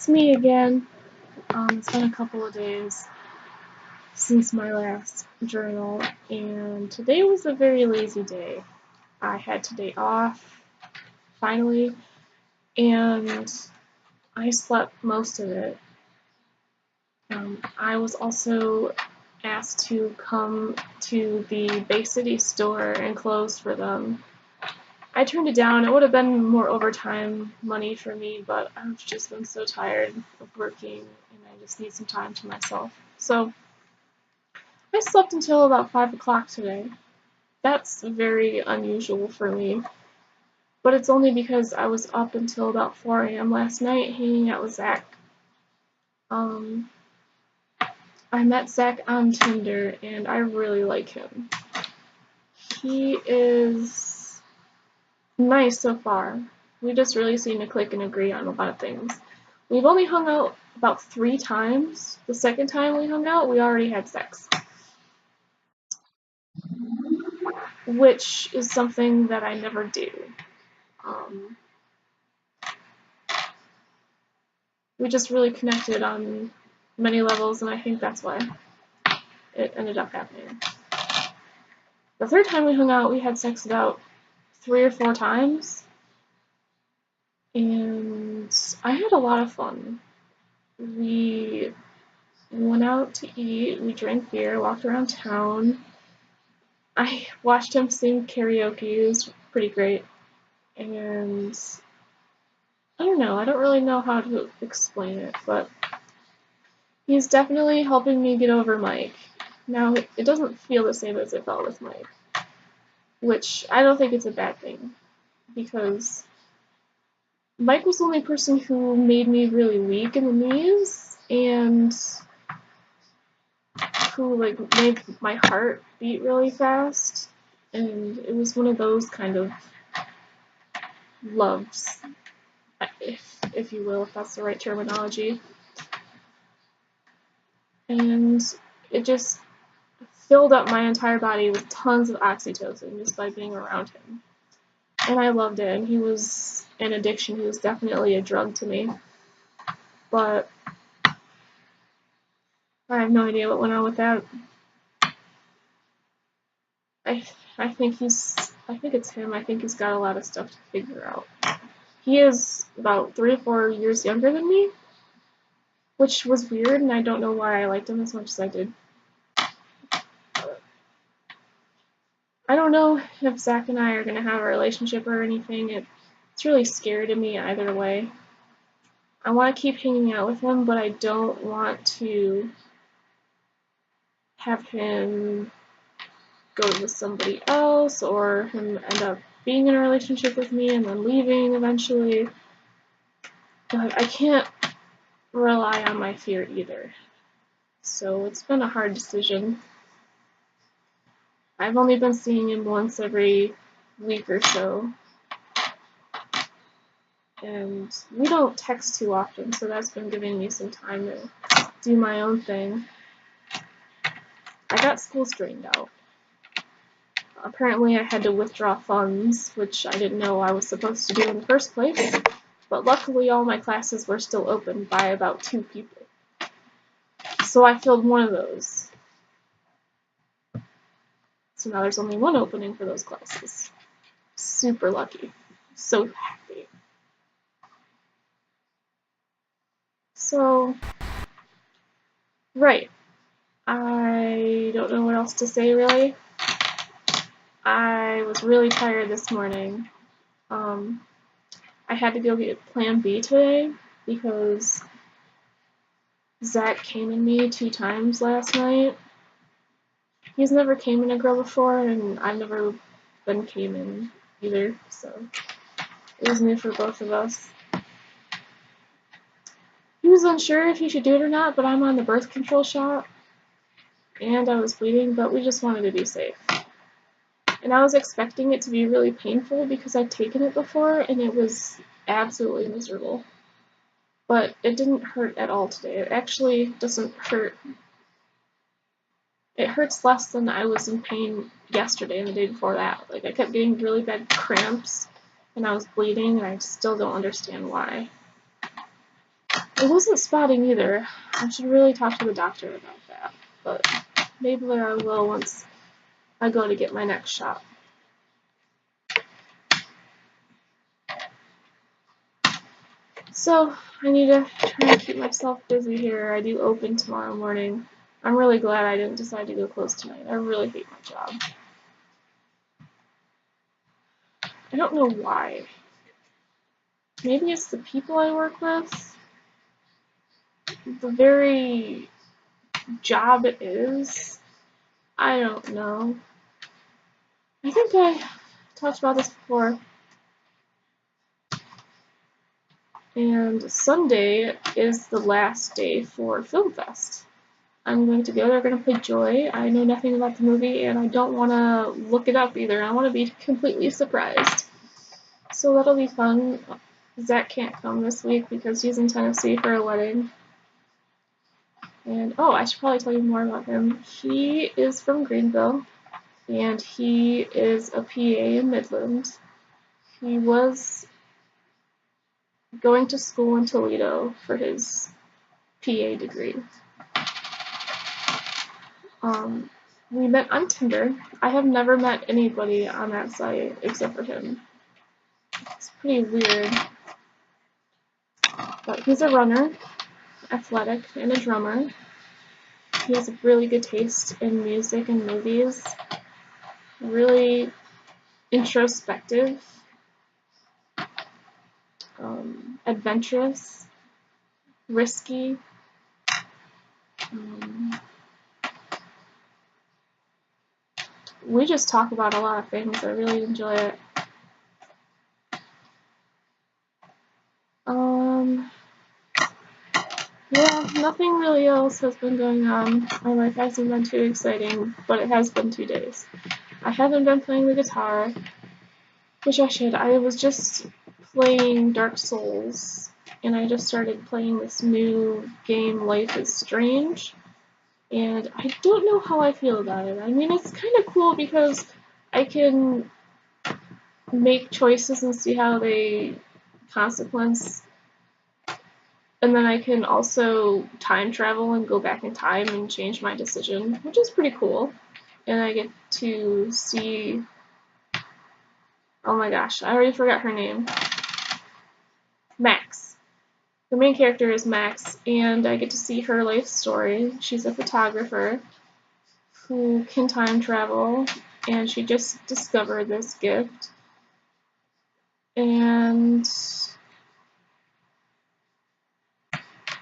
It's me again. It's been a couple of days since my last journal, and today was a very lazy day. I had today off, finally, and I slept most of it. I was also asked to come to the Bay City store and close for them. I turned it down. It would have been more overtime money for me, but I've just been so tired of working and I just need some time to myself. So I slept until about 5 o'clock today. That's very unusual for me, but it's only because I was up until about 4 a.m. last night hanging out with Zach. I met Zach on Tinder and I really like him. He is nice so far. We just really seem to click and agree on a lot of things. We've only hung out about 3 times. The second time we hung out, we already had sex. Which is something that I never do. We just really connected on many levels, and I think that's why it ended up happening. The third time we hung out, we had sex about 3 or 4 times, and I had a lot of fun. We went out to eat, we drank beer, walked around town. I watched him sing karaoke. It was pretty great. And I don't know, I don't really know how to explain it, but he's definitely helping me get over Mike. Now, it doesn't feel the same as it felt with Mike, which I don't think it's a bad thing, because Mike was the only person who made me really weak in the knees, and who made my heart beat really fast, and it was one of those kind of loves, if you will, if that's the right terminology. And it just filled up my entire body with tons of oxytocin just by being around him. And I loved it, and he was an addiction. He was definitely a drug to me. But I have no idea what went on with that. I think it's him. I think he's got a lot of stuff to figure out. He is about 3 or 4 years younger than me, which was weird, and I don't know why I liked him as much as I did. I don't know if Zach and I are going to have a relationship or anything. It's really scary to me either way. I want to keep hanging out with him, but I don't want to have him go with somebody else, or him end up being in a relationship with me and then leaving eventually. But I can't rely on my fear either. So it's been a hard decision. I've only been seeing him once every week or so. And we don't text too often, so that's been giving me some time to do my own thing. I got school straightened out. Apparently I had to withdraw funds, which I didn't know I was supposed to do in the first place, but luckily all my classes were still open by about 2 people. So I filled one of those. So now there's only 1 opening for those classes. Super lucky. So happy. So, right. I don't know what else to say, really. I was really tired this morning. I had to go get Plan B today because Zach came in me 2 times last night. He's never came in a girl before, and I've never been came in either, so it was new for both of us. He was unsure if he should do it or not, but I'm on the birth control shot, and I was bleeding, but we just wanted to be safe. And I was expecting it to be really painful because I'd taken it before, and it was absolutely miserable. But it didn't hurt at all today. It actually doesn't hurt. It hurts less than I was in pain yesterday and the day before that. I kept getting really bad cramps, and I was bleeding, and I still don't understand why. It wasn't spotting either. I should really talk to the doctor about that, but maybe I will once I go to get my next shot. So, I need to try and keep myself busy here. I do open tomorrow morning. I'm really glad I didn't decide to go close tonight. I really hate my job. I don't know why. Maybe it's the people I work with. The very job it is. I don't know. I think I talked about this before. And Sunday is the last day for Film Fest. I'm going to go. They're going to play Joy. I know nothing about the movie, and I don't want to look it up either. I want to be completely surprised. So that'll be fun. Zach can't come this week because he's in Tennessee for a wedding. And, oh, I should probably tell you more about him. He is from Greenville, and he is a PA in Midland. He was going to school in Toledo for his PA degree. We met on Tinder. I have never met anybody on that site except for him. It's pretty weird. But he's a runner, athletic, and a drummer. He has a really good taste in music and movies. Really introspective, adventurous, risky. We just talk about a lot of things. I really enjoy it. Yeah, nothing really else has been going on. My life hasn't been too exciting, but it has been 2 days. I haven't been playing the guitar, which I should. I was just playing Dark Souls, and I just started playing this new game, Life is Strange, and I don't know how I feel about it. I mean, it's kind of cool because I can make choices and see how they consequence, and then I can also time travel and go back in time and change my decision, which is pretty cool. And I get to see, oh my gosh, I already forgot her name. Max. The main character is Max, and I get to see her life story. She's a photographer who can time travel, and she just discovered this gift. And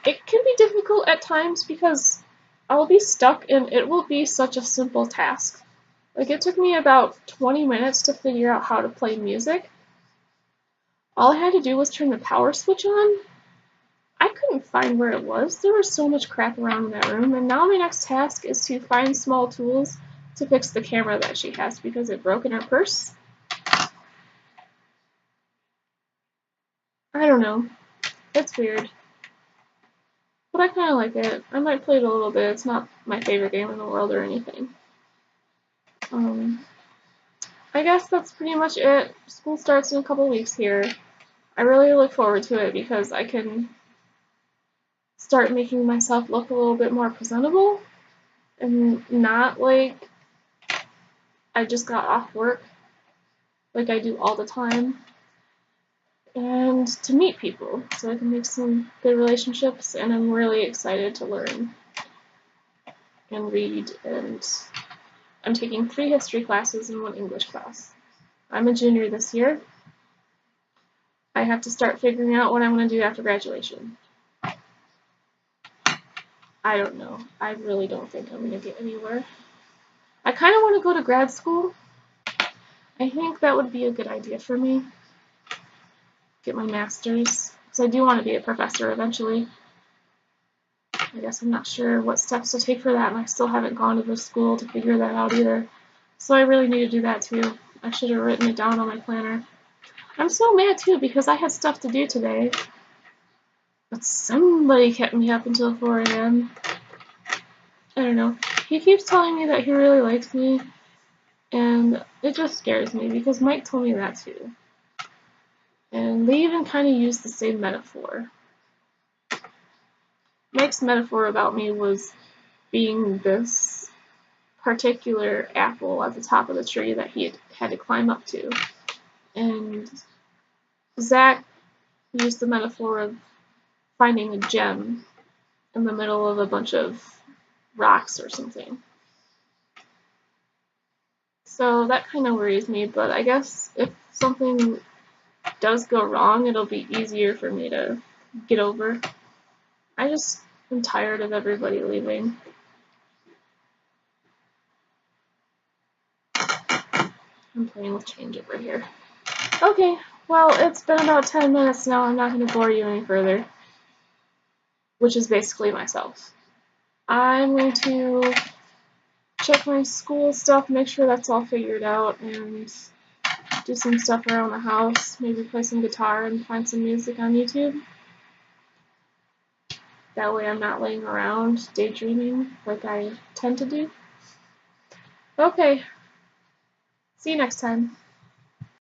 it can be difficult at times because I'll be stuck and it will be such a simple task. Like, it took me about 20 minutes to figure out how to play music. All I had to do was turn the power switch on. I couldn't find where it was. There was so much crap around in that room, and now my next task is to find small tools to fix the camera that she has because it broke in her purse. I don't know. It's weird. But I kind of like it. I might play it a little bit. It's not my favorite game in the world or anything. I guess that's pretty much it. School starts in a couple weeks here. I really look forward to it because I can start making myself look a little bit more presentable and not like I just got off work like I do all the time. And to meet people so I can make some good relationships, and I'm really excited to learn and read, and I'm taking 3 history classes and 1 English class. I'm a junior this year. I have to start figuring out what I want to do after graduation. I don't know. I really don't think I'm going to get anywhere. I kind of want to go to grad school. I think that would be a good idea for me. Get my master's, because I do want to be a professor eventually. I guess I'm not sure what steps to take for that, and I still haven't gone to the school to figure that out either. So I really need to do that too. I should have written it down on my planner. I'm so mad too because I had stuff to do today, but somebody kept me up until 4 a.m. I don't know. He keeps telling me that he really likes me, and it just scares me because Mike told me that too. And they even kind of use the same metaphor. Mike's metaphor about me was being this particular apple at the top of the tree that he had to climb up to. And Zach used the metaphor of finding a gem in the middle of a bunch of rocks or something. So that kind of worries me, but I guess if something does go wrong, it'll be easier for me to get over. I just am tired of everybody leaving. I'm playing with change over here. Okay, well, it's been about 10 minutes now. I'm not going to bore you any further. Which is basically myself. I'm going to check my school stuff, make sure that's all figured out, and do some stuff around the house. Maybe play some guitar and find some music on YouTube. That way I'm not laying around daydreaming like I tend to do. Okay. See you next time.